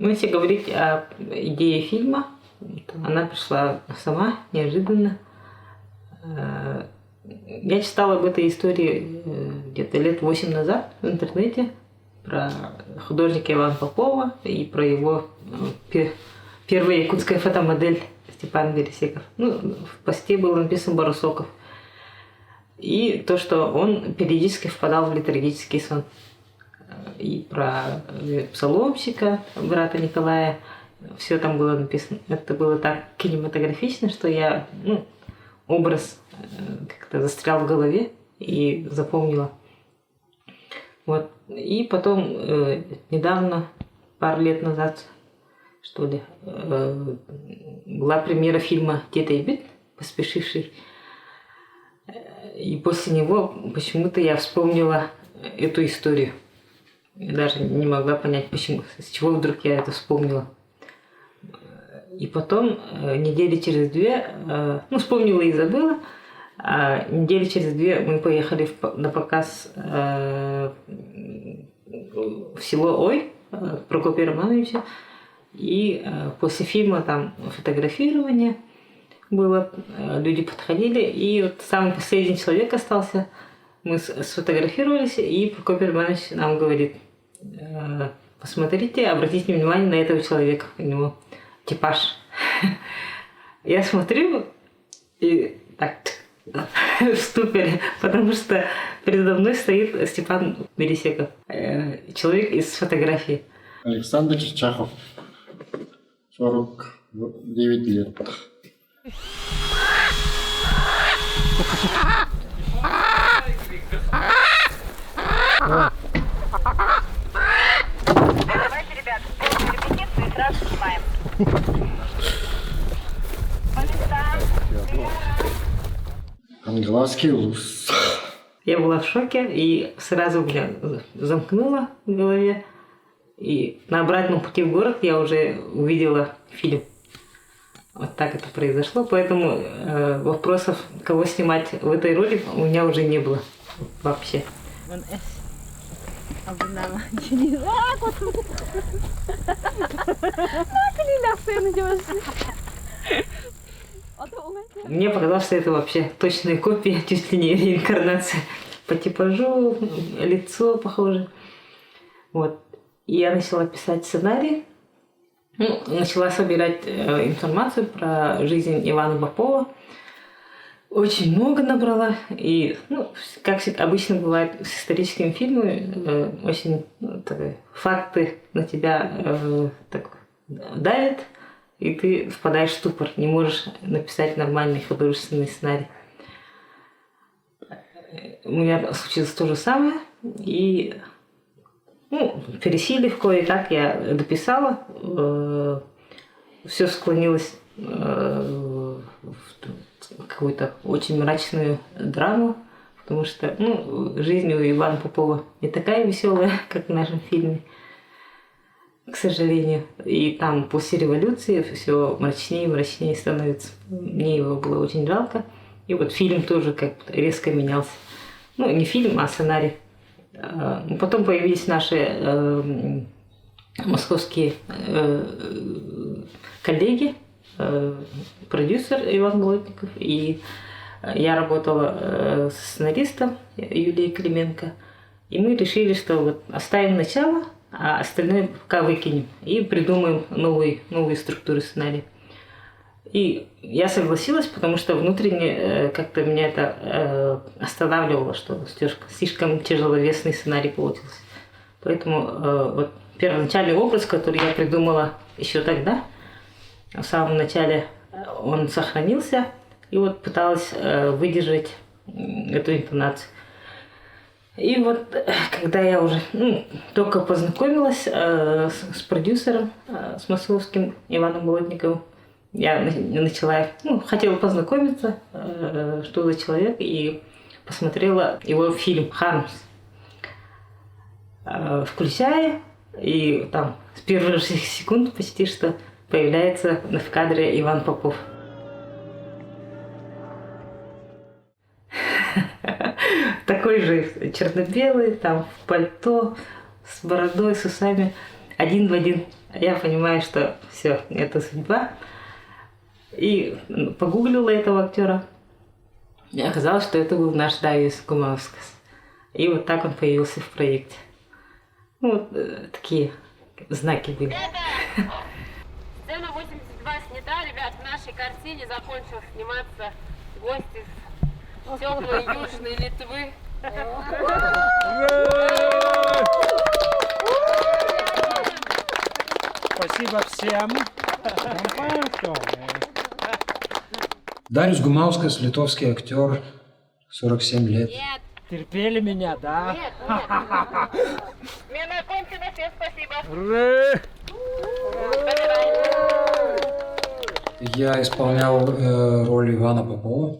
Ну, если говорить о идее фильма, то она пришла сама, неожиданно. Я читала об этой истории где-то лет 8 назад в интернете про художника Ивана Попова и про его первая якутская фотомодель Степан Бересеков. Ну, в посте было написано Барусоков. И то, что он периодически впадал в летаргический сон. И про псаломщика, брата Николая, все там было написано. Это было так кинематографично, что я, образ как-то застрял в голове и запомнила. Вот. И потом недавно, пару лет назад, что ли, была премьера фильма «Тета и Бит», «Поспешивший». И после него почему-то я вспомнила эту историю. Я даже не могла понять, почему, с чего вдруг я это вспомнила. И потом, недели через две, вспомнила и забыла, а недели через две мы поехали на показ в село Ой Прокопия Романовича. И после фильма там фотографирование было, люди подходили, и вот самый последний человек остался. Мы сфотографировались, и Прокопий Романович нам говорит: посмотрите, обратите внимание на этого человека, у него типаж. Я смотрю и так в ступоре, потому что передо мной стоит Степан Бересеков, человек из фотографии. Александр Чичахов, 49 лет. Давайте, ребят, после репетиции сразу снимаем. По местам. Глазки луз. Я была в шоке, и сразу меня замкнуло в голове. И на обратном пути в город я уже увидела фильм. Вот так это произошло, поэтому вопросов, кого снимать в этой роли, у меня уже не было вообще. Мне показалось, что это вообще точная копия, чуть ли не реинкарнация по типажу, лицо похоже. Вот. И я начала писать сценарий, начала собирать информацию про жизнь Ивана Попова. Очень много набрала. И, как обычно бывает с историческими фильмами, очень факты на тебя так давят, и ты впадаешь в ступор, не можешь написать нормальный художественный сценарий. У меня случилось то же самое, и пересилив кое-как, я дописала, все склонилось в какую-то очень мрачную драму, потому что жизнь у Ивана Попова не такая веселая, как в нашем фильме, к сожалению. И там после революции все мрачнее и мрачнее становится. Мне его было очень жалко. И вот фильм тоже как-то резко менялся. Не фильм, а сценарий. Потом появились наши московские коллеги, продюсер Иван Болотников, и я работала с сценаристом Юлией Клименко. И мы решили, что вот оставим начало, а остальное пока выкинем и придумаем новые структуры сценария. И я согласилась, потому что внутренне как-то меня это останавливало, что слишком тяжеловесный сценарий получился. Поэтому вот первоначальный образ, который я придумала еще тогда, в самом начале, он сохранился, и вот пыталась выдержать эту интонацию. И вот когда я уже только познакомилась с продюсером, с московским Иваном Болотниковым, я начала, хотела познакомиться, что за человек, и посмотрела его фильм «Хармс». Включая, и там с первых же секунд почти что появляется в кадре Иван Попов. Такой же черно-белый, там в пальто, с бородой, с усами, один в один Я понимаю, что все, это судьба. И погуглила этого актера. И оказалось, что это был наш Давис Гумаускас. И вот так он появился в проекте. Ну, вот такие знаки были. Сцена 82 снята, ребят, в нашей картине закончил сниматься гость из теплой южной Литвы. Спасибо всем. Дариус Гумаускас, литовский актер, 47 лет. Нет, Терпели меня, да? нет, нет. Смена окончена, всем спасибо. Ура! Я исполнял роль Ивана Попова.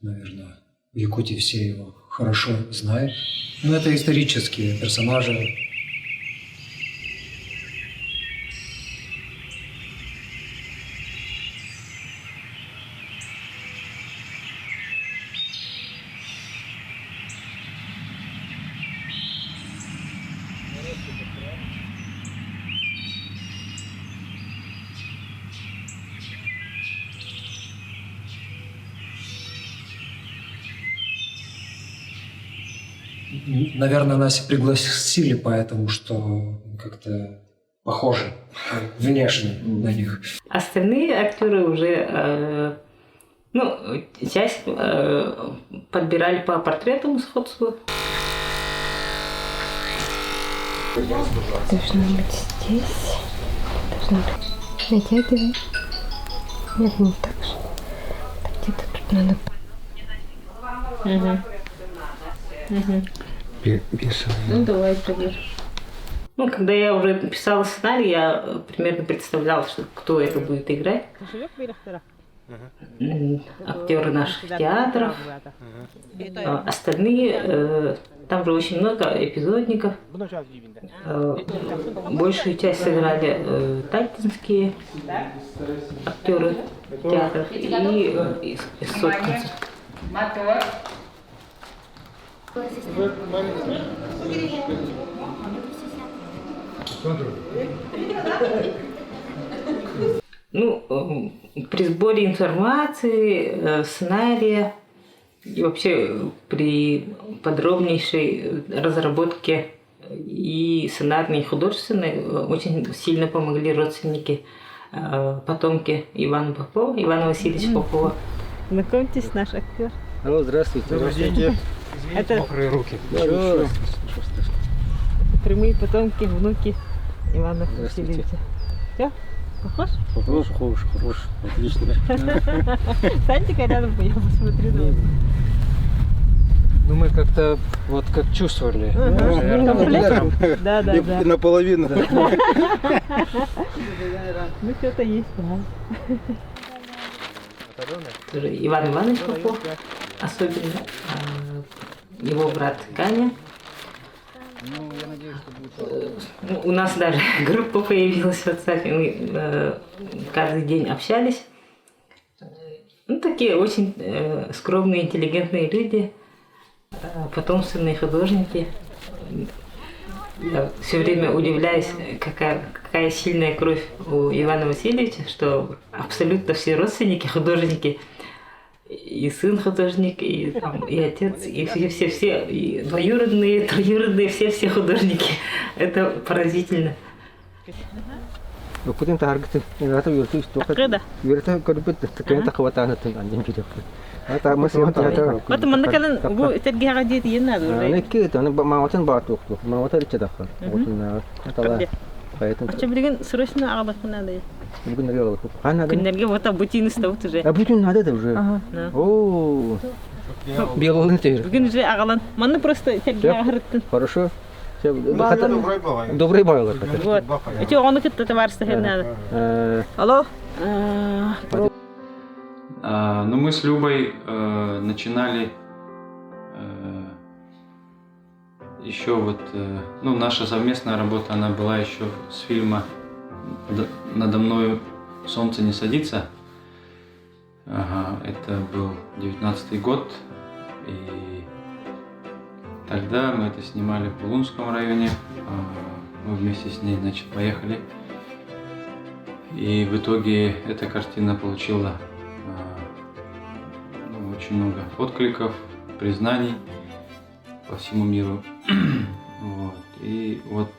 Наверное, в Якутии все его хорошо знают. Но это исторические персонажи. Наверное, нас и пригласили, поэтому что как-то похожи внешне на них. Остальные актеры уже, часть подбирали по портретам сходству. Должна быть здесь. Должна быть. Натягивай. Нет, не так же. Так, где-то тут надо. Ну, давай тогда. Ну, когда я уже писала сценарий, я примерно представляла, что, кто это будет играть. Актеры наших театров. Остальные, там же очень много эпизодников. Большую часть сыграли тальтинские актеры театров и из соткинцев. Ну, при сборе информации, сценария и вообще при подробнейшей разработке и сценарной, и художественной очень сильно помогли родственники, потомки Ивана Попова, Ивана Васильевича Попова. Знакомьтесь, наш актер. Алло, здравствуйте. Здравствуйте. Это Мокрые руки. Ничего. прямые потомки, внуки Ивана Здравствуйте. Васильевича. Все? Похож? Хорош. Отлично. Станьте-ка рядом, я посмотрю на вас. Ну мы как-то вот как чувствовали. Да. Наполовину. Ну, что-то есть, да. Иван Иванович Попов, особенно его брат Каня. У нас даже группа появилась в WhatsApp, мы каждый день общались. Ну, такие очень скромные, интеллигентные люди, потомственные художники. Я все время удивляюсь, какая сильная кровь у Ивана Васильевича, что абсолютно все родственники художники. И сын художник, и отец, и все, и двоюродные, троюродные, все художники. Это поразительно. Кутин таргет. Это юртусь только. Когда? Юрта корбит, такая хватана там один пидок. Это мы съем театр. Вот мы наконец терги гадит ена уже. Некит, она маматен бартук. Мамата ричадахар. Вот на это. Поэтому. Очевидно, срочно арбат надо. Бүгін реал. Ана да. Күндерге вот бутин стаут уже. А бүтін надо да уже. Да. О. Белый тер. Бүгін уже ағалан. Маны просто терги ағырыттын. Хорошо. Добрый байлар. Вот. Эти оны кітті товарство надо. Алло? Ну, мы с Любой начинали еще вот, наша совместная работа, она была еще с фильма «Надо мною солнце не садится». Это был 19-й год, и тогда мы это снимали в Булунском районе. мы вместе с ней, значит, поехали. И в итоге эта картина получила очень много откликов, признаний по всему миру. Вот. И вот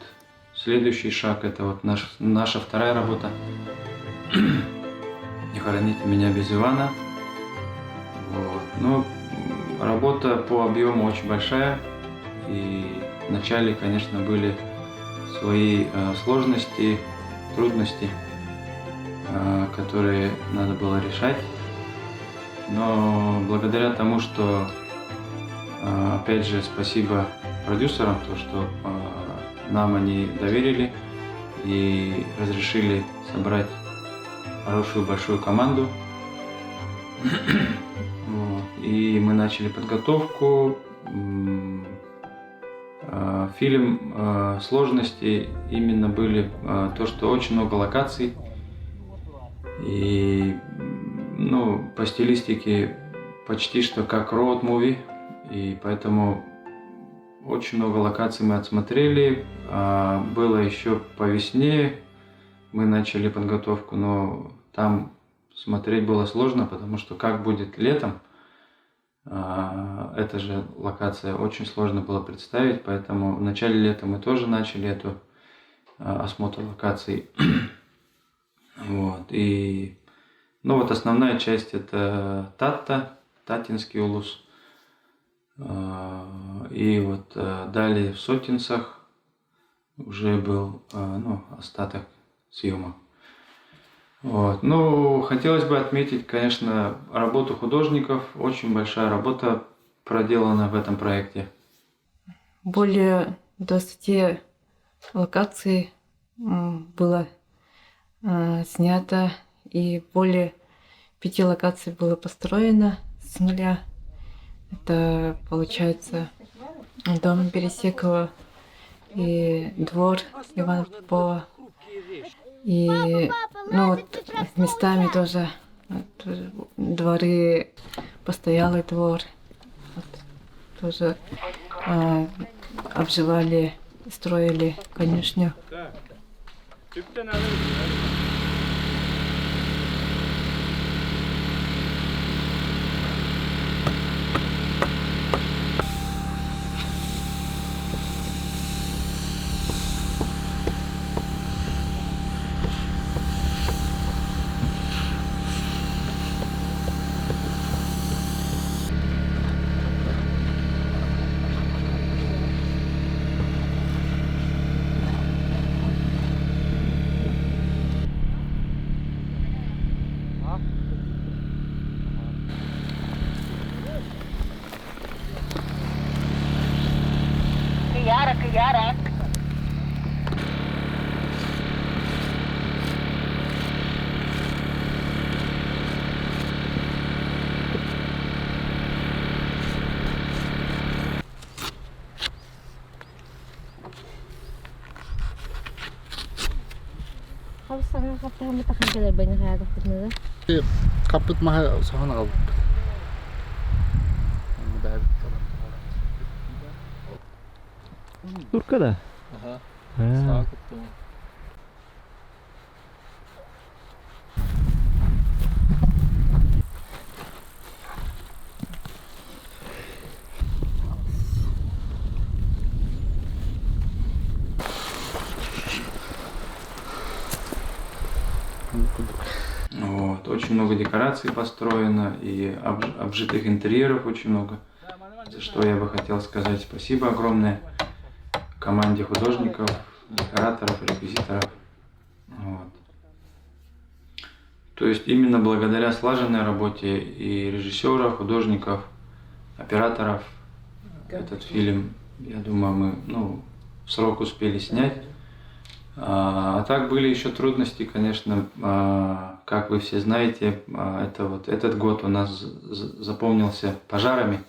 следующий шаг — это вот наша вторая работа «Не хороните меня без Ивана». Вот. Ну, работа по объему очень большая, и вначале, конечно, были свои сложности, трудности, которые надо было решать. Но благодаря тому, что, опять же, спасибо продюсерам, то, что нам они доверили и разрешили собрать хорошую большую команду. Вот. И мы начали подготовку. Фильм сложности именно были то, что очень много локаций. И ну, по стилистике почти что как роуд-муви. И поэтому очень много локаций мы отсмотрели. Было еще по весне. Мы начали подготовку, но там смотреть было сложно, потому что как будет летом, эта же локация очень сложно было представить, поэтому в начале лета мы тоже начали эту осмотр локаций. Вот. И ну вот основная часть — это Татинский улус. И вот далее в Сотинцах уже был остаток съемок. Вот. Ну, хотелось бы отметить, конечно, работу художников. Очень большая работа проделана в этом проекте. Более 20 локаций было снято, и более 5 локаций было построено с нуля. Это, получается, дом Пересекова и двор Ивана Попова. И ну, вот, местами тоже дворы, постоялый двор, вот, тоже обживали, строили конюшню. Кияра. Kapit mahal sa kanal. Turka'da. Aha. Ha. Sağ kutlu. Вот. Очень много декораций построено и обжитых интерьеров очень много. За что я бы хотел сказать спасибо огромное команде художников, декораторов, реквизиторов. Вот. То есть именно благодаря слаженной работе и режиссера, художников, операторов этот фильм, я думаю, мы в срок успели снять. А так были еще трудности, конечно, как вы все знаете, этот год у нас запомнился пожарами.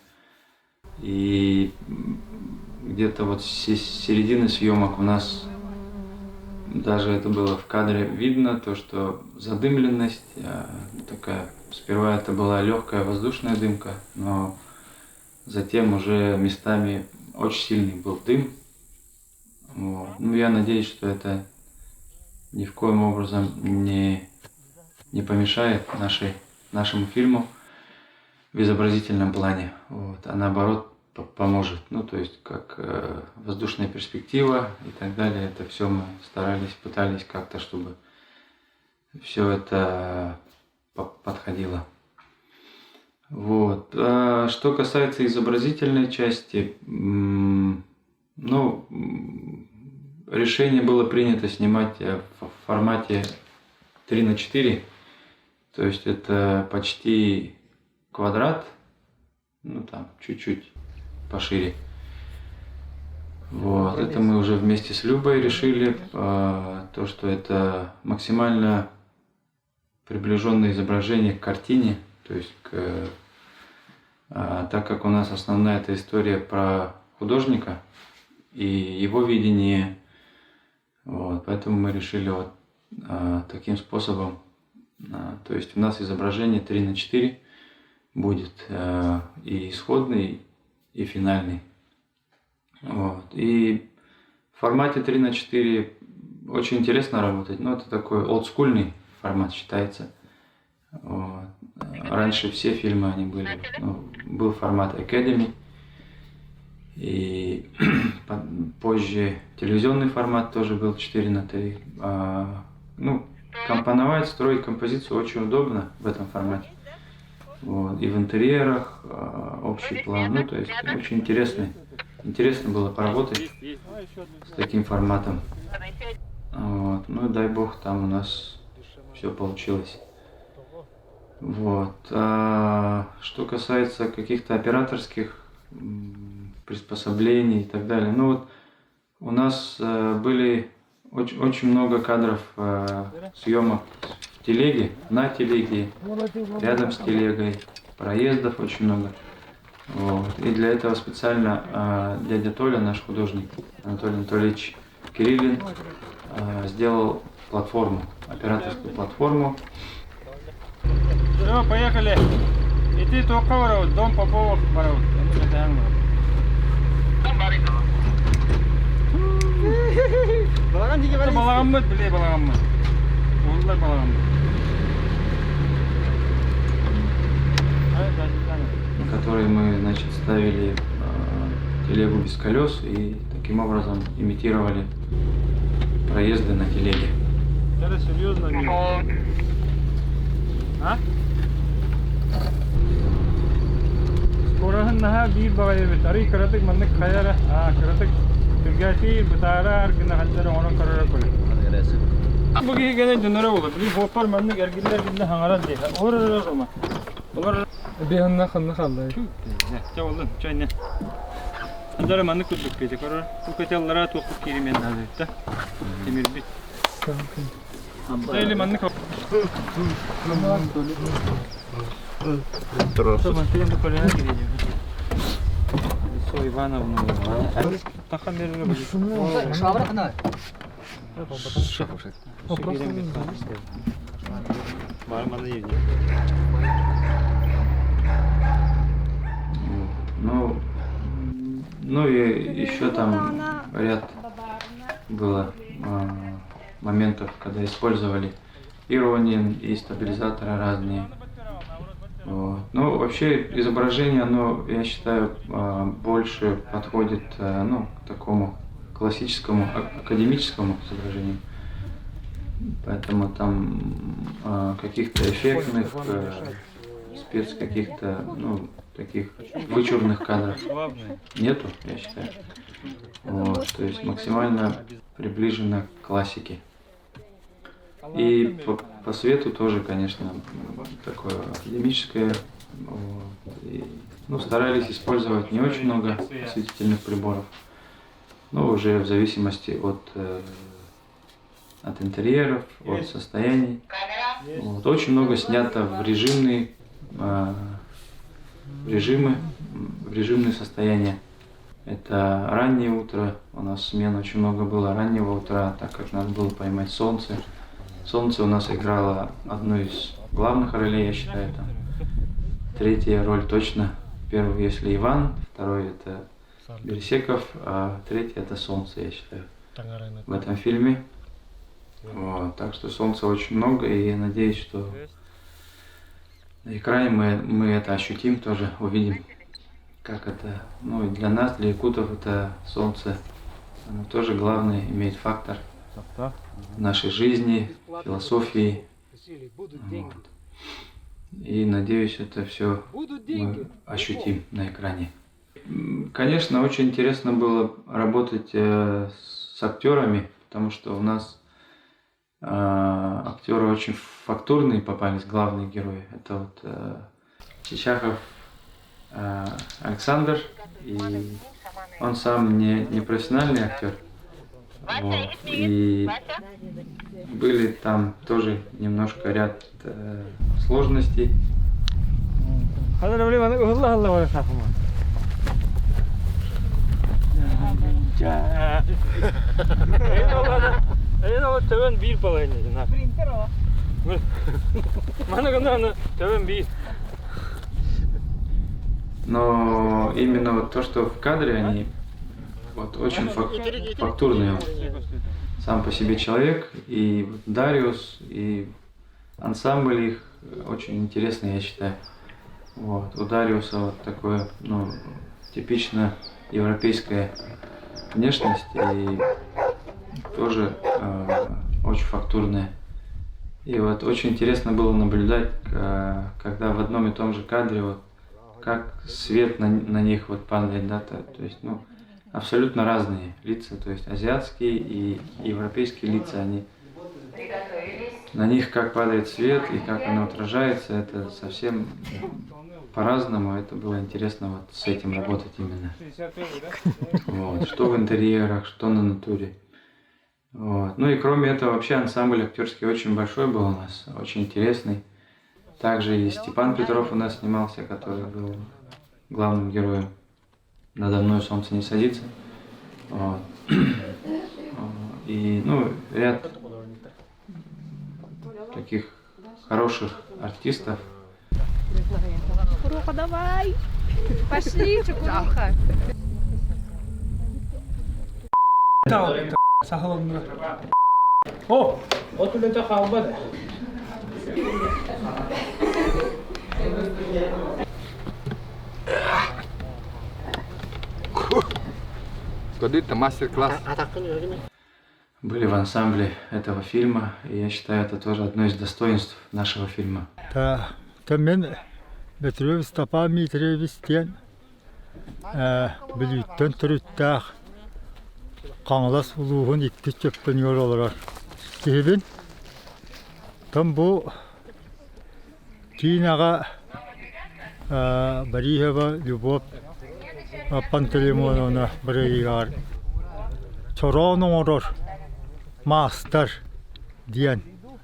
И где-то вот с середины съемок у нас даже это было в кадре видно, то что задымленность такая, сперва это была легкая воздушная дымка, но затем уже местами очень сильный был дым. Вот. Ну, я надеюсь, что это ни в коем образом не помешает нашему фильму в изобразительном плане, вот, а наоборот поможет. Ну, то есть, как воздушная перспектива и так далее, это все мы пытались как-то, чтобы все это подходило. Вот. А что касается изобразительной части, ну, решение было принято снимать в формате 3:4, то есть это почти квадрат, ну там чуть-чуть пошире. Вот. Это мы уже вместе с Любой решили, то, что это максимально приближенное изображение к картине, то есть так как у нас основная эта история про художника и его видение, вот, поэтому мы решили вот таким способом, то есть у нас изображение 3:4 будет и исходный, и финальный. Вот. И в формате 3:4 очень интересно работать, но это такой олдскульный формат считается. Вот. Раньше все фильмы они были, ну, был формат Academy, и позже телевизионный формат тоже был 4:3. Ну, компоновать, строить композицию очень удобно в этом формате. Вот. И в интерьерах общий план, ну, то есть очень интересно было поработать с таким форматом. Вот. Ну, дай бог, там у нас все получилось. Вот. Что касается каких-то операторских приспособлений и так далее, ну вот у нас были очень много кадров съемок в телеге, на телеге, рядом с телегой, проездов очень много. Вот. И для этого специально дядя Толя, наш художник, Анатолий Анатольевич Кириллин, сделал платформу, операторскую платформу. Все, поехали. И ты только ворот, дом Попов ворот. Это балагаммыт, билей балагаммыт. Олар балагаммыт. Который мы, значит, ставили телегу без колес и таким образом имитировали проезды на телеге. Это серьезно? А? Скоро бир багай тари каратык маннык хаяра, каратык тиргати бутара аргына хальдара онон карара коле. Буги гене дунара болот. Би хопар маннык эргиллер гинне хаңаран де. Орора рома. Олар беханна ханна халлай. Чавалын чайна. Андара маннык кутук кете карар. Кукетеллара токуп киримен назетта. Темир бит. Дайли маннык. Лицо Ивановну. Тахамерина. Шаврахна. Ну и еще там ряд было моментов, когда использовали и ронин, и стабилизаторы разные. Вот. Ну, вообще изображение, оно, я считаю, больше подходит ну, к такому классическому, академическому изображению. Поэтому там каких-то эффектных, каких-то, ну, таких вычурных кадров нету, я считаю. Вот. То есть максимально приближено к классике. И по свету тоже, конечно, такое академическое. Вот. И, ну, старались использовать не очень много осветительных приборов, но уже в зависимости от интерьеров, от состояний. Вот. Очень много снято в режимные состояния. Это раннее утро, у нас смен очень много было раннего утра, так как надо было поймать солнце. Солнце у нас играло одну из главных ролей, я считаю. Там. Третья роль точно. Первый, если Иван, второй это Берсеков, а третий это солнце, я считаю. в этом фильме. Вот, так что солнца очень много, и я надеюсь, что на экране мы это ощутим тоже, увидим, как это, ну и для нас, для якутов, это солнце, оно тоже главный имеет фактор в нашей жизни, философии. Вот. И надеюсь, это все мы ощутим на экране. Конечно, очень интересно было работать с актерами, потому что у нас актеры очень фактурные попались, главные герои. Это вот Чичахов Александр, и он сам не профессиональный актер. Вот. И были там тоже немножко ряд сложностей. Но именно вот то, что в кадре, они вот очень фактурные. Он сам по себе человек, и вот Дариус, и ансамбль их очень интересный, я считаю. Вот. У Дариуса вот такое, ну, типично европейская внешность, и тоже очень фактурная. И вот очень интересно было наблюдать, когда в одном и том же кадре, вот, как свет на них вот падает, да, то есть, ну, абсолютно разные лица, то есть азиатские и европейские лица, они на них как падает свет и как оно отражается, это совсем по-разному. Это было интересно вот с этим работать именно. Вот. Что в интерьерах, что на натуре. Вот. Ну и кроме этого вообще ансамбль актерский очень большой был у нас, очень интересный. Также и Степан Петров у нас снимался, который был главным героем. «Надо мной солнце не садится». Вот. И, ну, ряд таких хороших артистов. Чукуруха, давай! Пошли, Чукуруха! О! Вот это халбада. Это мастер-класс. Были в ансамбле этого фильма, и я считаю, это тоже одно из достоинств нашего фильма. Мен Петрович Степан Митревичтен билеттен түрүттах каңлас улугун икки чөппөн олар. Кебин там бу Кинага Барихова Любовь Пантелеймоновна Брейгар Чороноңорор мастер диен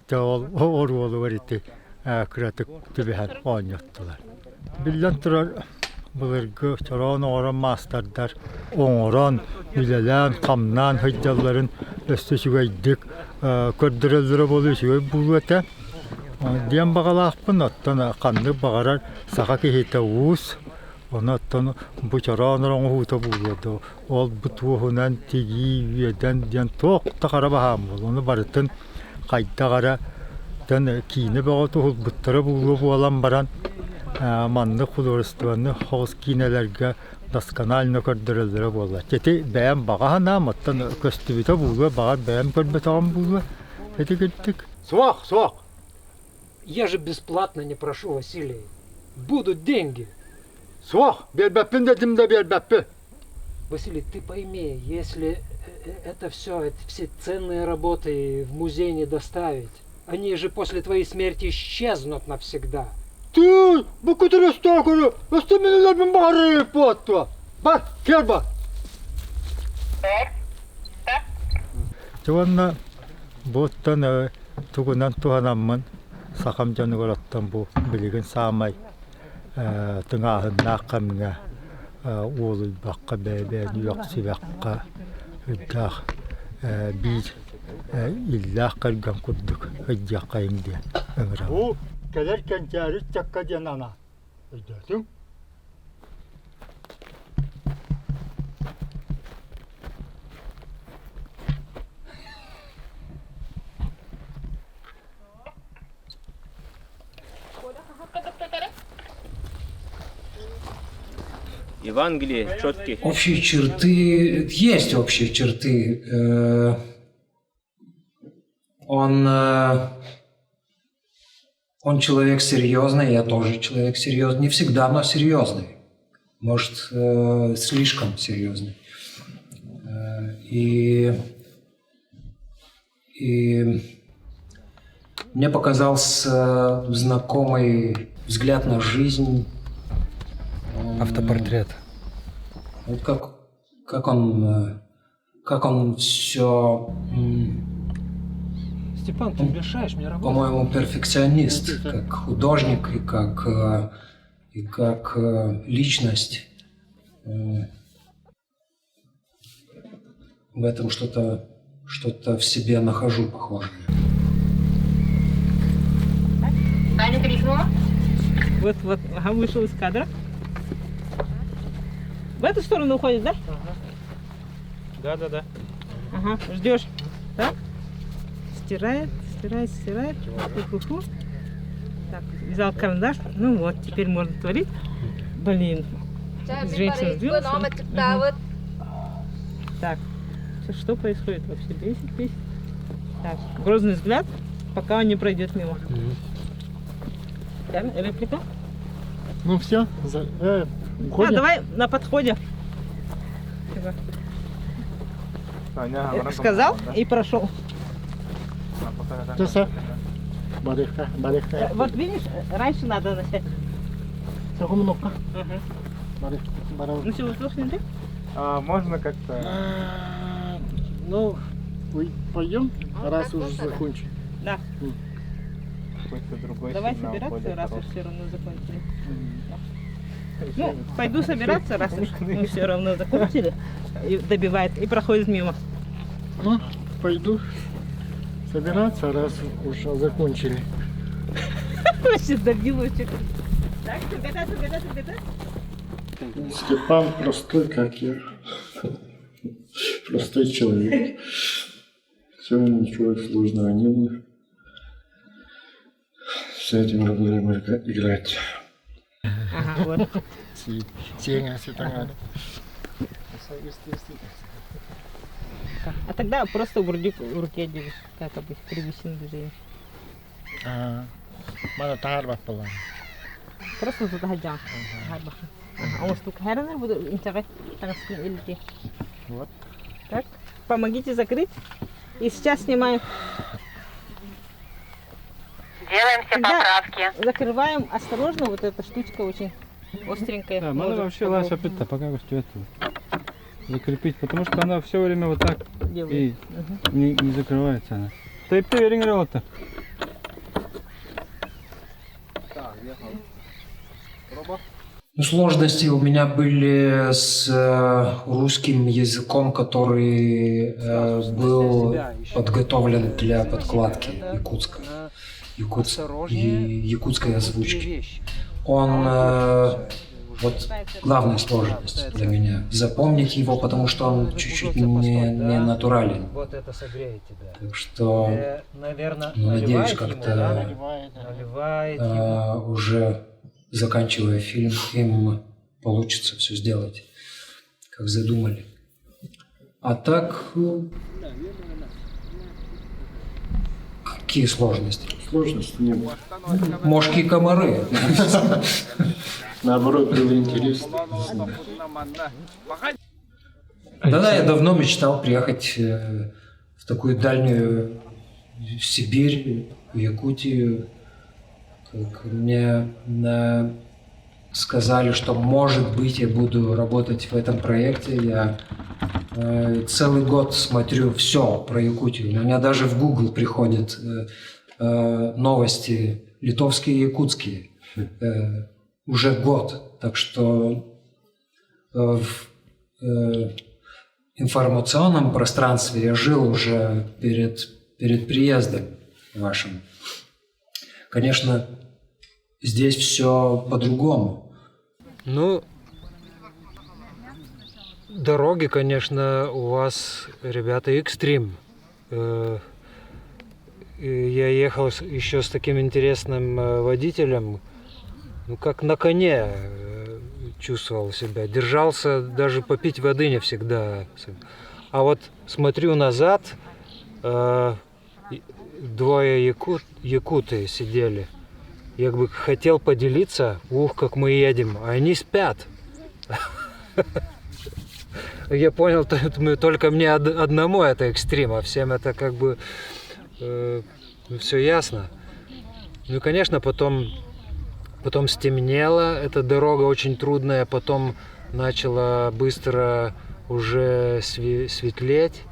тол орволу барите кратык түбәһәр ойнаттылар. Биллән турар булыргы Чороноңорор мастердар оңорон билелән камнан хыҗҗалларын өстөчүгәйдик көрдөрөлдөрө болу шуй булыта. Диен багалакпын оттан канды багарар сака кехете уус онаттан бу Чороноңор хута булды. Ол бутуһунан тиги веден диен ток тахарабаһам бол. Оны барытын кайдагара тан кийне багату буттары булу болан баран манны художествоны хос кинелерге досконально көрдөрөлдөрө болду. Тети бәям багана маттан көстүбүтө булу багар бәям көрбөтөгөн булу. Тети кеттик. Свах! Я же бесплатно не прошу, Василий. Будут деньги. Свах, бербәппен дедим да бербәппе. Василий, ты пойми, если это все ценные работы в музей не доставить, они же после твоей смерти исчезнут навсегда. Ты, бу көтөрөс тагыры, өстөмелермен бары потто. Бар, керба. Жуанна боттан тугунан туганаммын. Сахам жаныгыраттан бу билеген самай тыңаһынна камга уолуй бакка бәбә юаксыбакка үддах бир иллах кырган курдук ыджакка инде ыңыра. Бу келер кенчәри чакка жанана. Өйдәсең. Евангелие четкие. Общие черты, есть общие черты. Он человек серьезный, я тоже человек серьезный. Не всегда, но серьезный. Может, слишком серьезный. И мне показался знакомый взгляд на жизнь. Автопортрет. Вот как он все... Степан, ты мешаешь мне работать. По-моему, перфекционист, как художник и как личность. В этом что-то в себе нахожу похожее. Аня крикнула. Вот, ага, вышел из кадра. В эту сторону уходит, да? Да. Ага, ждешь. Так? Стирает. Фу-фу-фу. Так, взял карандаш. Ну вот, теперь можно творить. Блин. Женщина сдвинулась. Так, что происходит вообще? Бесит. Так, грозный взгляд, пока он не пройдет мимо. Реплика? Ну все, уходим. Давай на подходе. Сказал и прошел. Все. Бариха. Вот видишь, раньше надо начать. Ну все, услышали, да? Можно как-то... Ну, пойдем, раз уже закончим. Да. Какой-то другой Давай сигнал собираться, ходит раз уж хороший. все равно закончили. Ну, пойду собираться, раз уж мы все равно закончили. И добивает, и проходит мимо. Ну, пойду собираться, раз уже закончили. Вообще добил очень. Так, собираться. Степан простой, как я. Простой человек. Все, ничего сложного не было. С этим мы будем играть. Ага, вот. А тогда просто в руке держишь, как обычно, привычным движением. Просто туда ходям. А он штука хернер буду интернет или Вот. Так, помогите закрыть. И сейчас снимаем. Делаем все поправки. Закрываем осторожно, вот эта штучка очень остренькая. Да, надо вообще лучше опять-то пока эту закрепить, потому что она все время вот так и не закрывается она. Ты верингрел-то. Ну, сложности у меня были с русским языком, который был подготовлен для подкладки якутской озвучки. Он вот главная сложность для меня. Запомнить его, потому что он чуть-чуть не натурален. Вот это согреет тебя. Так что, наверное, надеюсь, как-то уже заканчивая фильм, им получится все сделать, как задумали. А так, какие сложности? Сложности не было. Мошки и комары. Наоборот, было интересно. Да, я давно мечтал приехать в такую дальнюю Сибирь, в Якутию. Как мне сказали, что, может быть, я буду работать в этом проекте. Я целый год смотрю все про Якутию. У меня даже в Google приходят новости литовские и якутские. Уже год. Так что в информационном пространстве я жил уже перед приездом вашим. Конечно, здесь все по-другому. Ну, дороги, конечно, у вас, ребята, экстрим. Я ехал еще с таким интересным водителем, ну, как на коне. чувствовал себя. Держался, даже попить воды не всегда. А вот смотрю назад, двое якуты сидели. Я бы хотел поделиться, как мы едем, а они спят. Я понял, только мне одному это экстрим, а всем это как бы все ясно. Ну и, конечно, потом стемнело, эта дорога очень трудная, потом начала быстро уже светлеть.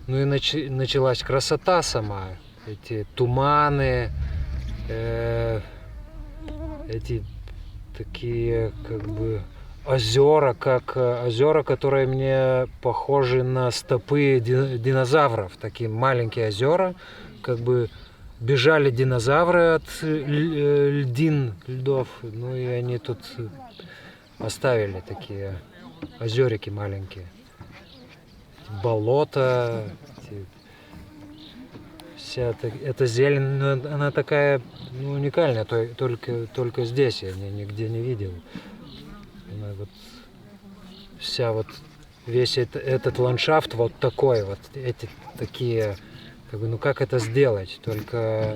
Ну и началась красота сама. Эти туманы, эти такие как бы озера, которые мне похожи на стопы динозавров. Такие маленькие озера, как бы бежали динозавры от льдов, ну и они тут оставили такие озерики маленькие. Болото, вся эта зелень, она такая уникальная, только здесь я нигде не видел. Она вот вся весь этот ландшафт вот такой, вот эти такие, как бы, как это сделать? Только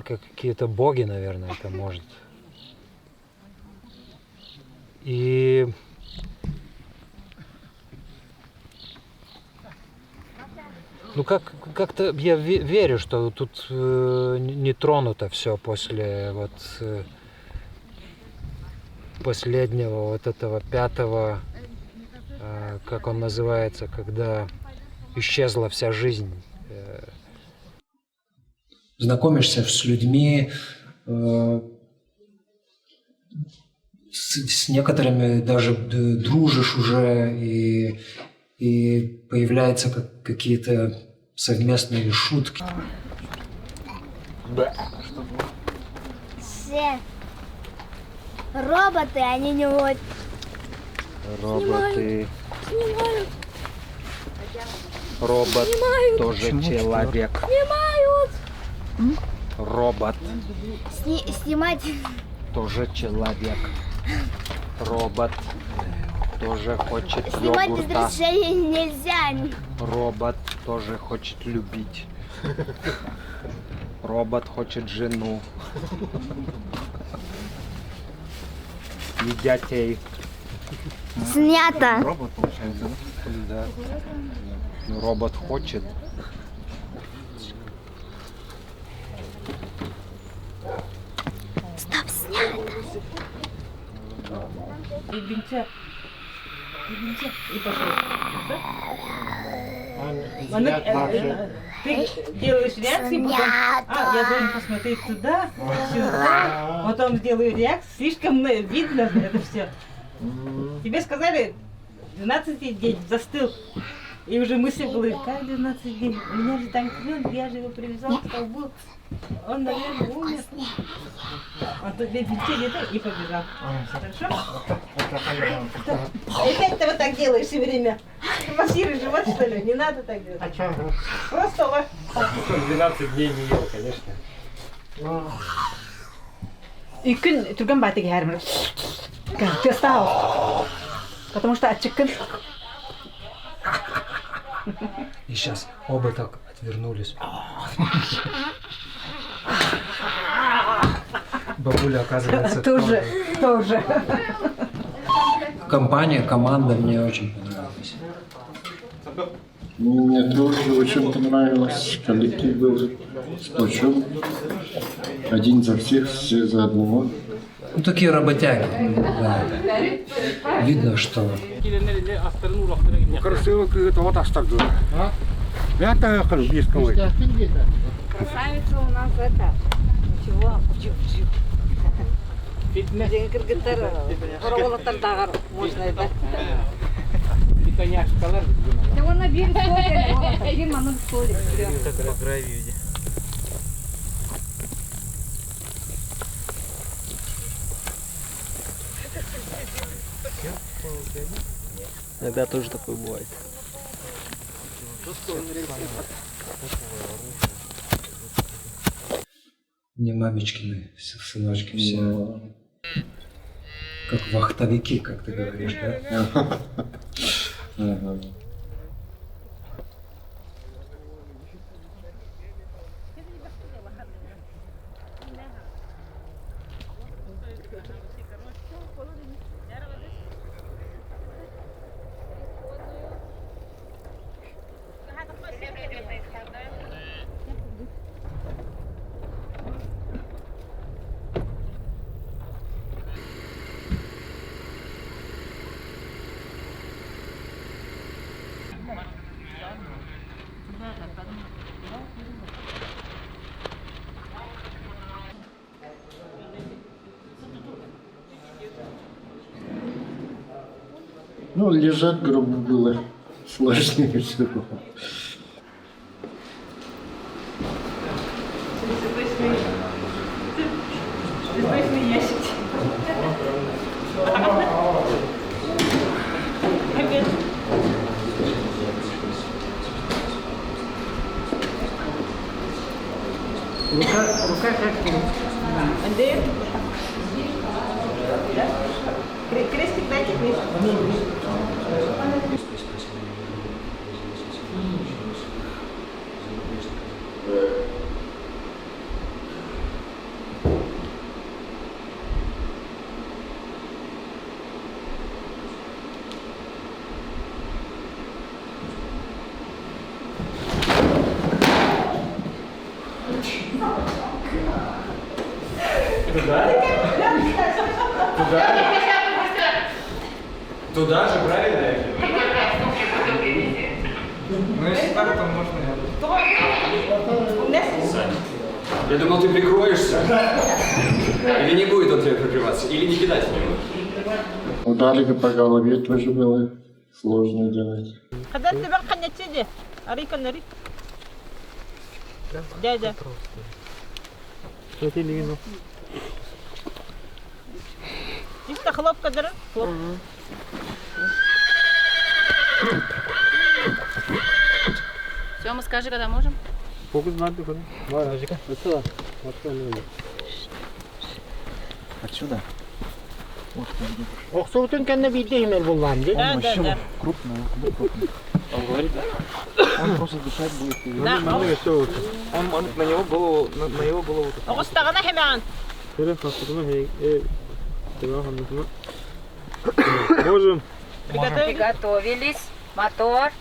какие-то боги, наверное, это может. И как-то я верю, что тут не тронуто все после последнего этого 5-го, как он называется, когда исчезла вся жизнь. Знакомишься с людьми, с некоторыми даже дружишь уже, и появляются какие-то совместные шутки. Все роботы, они не вот. Роботы. Снимают. Робот Снимают. тоже человек. Снимают. Робот Снимать. тоже человек. Робот тоже хочет Снимать без йогурта. разрешения нельзя. Робот тоже хочет любить. Робот хочет жену. И детей. Снято. Робот получается, да? Ну, робот хочет. Стоп, снято. И пошел. Ты делаешь реакцию, потом, я должен посмотреть туда, сюда, потом сделаю реакцию, слишком видно это все. Тебе сказали, 12 день застыл, и уже мысли были, как 12 дней, у меня же там клен, я же его привязал к столбу, он, наверное, умер. Он тут без ничего и побежал. Хорошо? И опять ты вот так делаешь все время. Массируешь живот, что ли? Не надо так делать. Просто 12 дней не ел, конечно. Икін түрген бәтіге әрмір. Теста ал. Потому что отчекін. И сейчас оба так отвернулись. Бабуля, оказывается, Тоже. команда мне очень понравилась. Мне тоже очень понравилось. Коллектив был сплочен. Один за всех, все за одного. Ну, такие работяги. Да. Видно, что... Красиво какие-то вот остальные. Это близко. Красавица у нас это. Ничего. Фитнес. Кыргыттар, хороволоттар дагар можно это. Да он на берег столик, он один манук столик. Иногда тоже такое бывает. не мамечкины сыночки все. Да. Как вахтовики, как ты говоришь, да? Ага. Ну, лежать грубо было сложнее всего. Рука как Андрей? Крестик дайте вниз. Туда же, правильно? Ну, если так, то можно. Я думал, ты прикроешься. Или не будет он тебя прикрываться, или не кидать в него. Ударика по голове тоже было сложно делать. Когда ты вам конец Арика нари. Дядя. Чисто хлопка дара. Хлоп. Сёма, скажи, когда можем? Фокус надо куда? Отсюда. Отсюда. Оксоутун канна видео имел булган, да? Да. Крупный. Он говорит, да? Он просто дышать будет. Да. Он на него голову. Окстагана хеман. Можем. Приготовились. Мотор.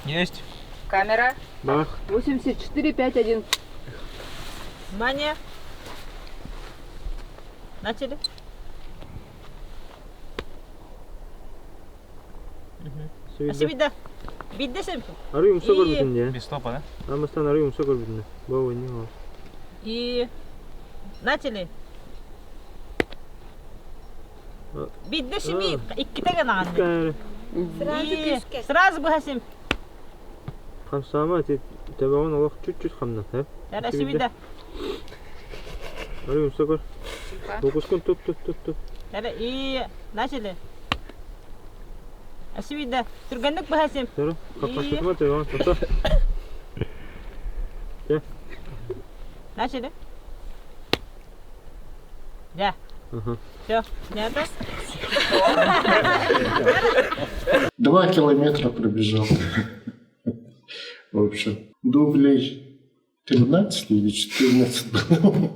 Есть. Камера. Бах. 84-5-1. Внимание. Начали. Асибида. Биддесем. Арı yumuşak orbitinde ya. Bir stopa da. Ama sen arı yumuşak orbitinde. Баба не мало. И начали. Биддесем иккитеген аны. Сразу бахасим. Хамсама тебагон алах чуть-чуть хамнат, ha? Тара асибида. Арı yumuşak ор. Dokuzkun tut. Тара и начали. Асибида. Түргенлік бахасим. Тара. Капаситма тебагон. Начали. Да. Все, снято. 2 километра пробежал. В общем, дублей 13 или 14 было.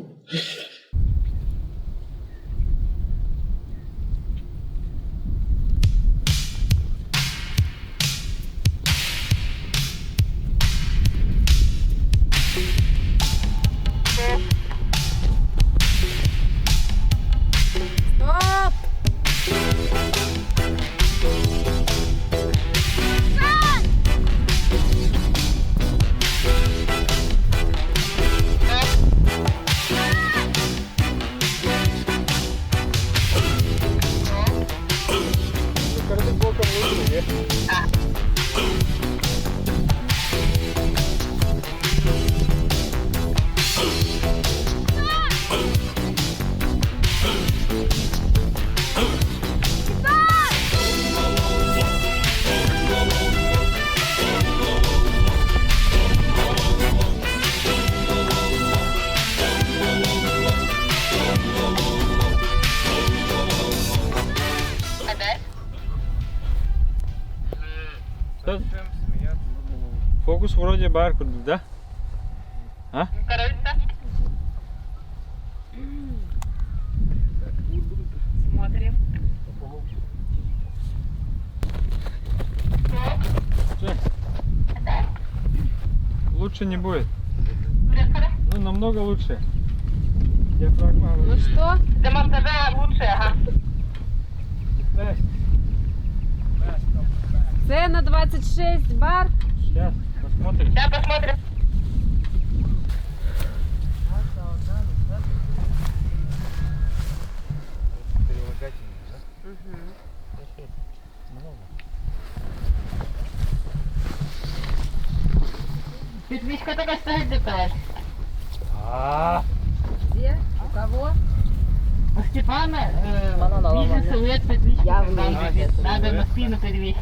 Фокус вроде бар курдук, да? А? Смотрим. Лучше не будет. Ну, намного лучше. Диафрагма Ну лучше. что? Для монтажа лучше, ага. Цена 26 бар. Сейчас посмотрим. Сейчас посмотрим. Петличка только стоит такая. Где? У кого? У Степана бизнес-совет петличка. Надо на спину перевесить.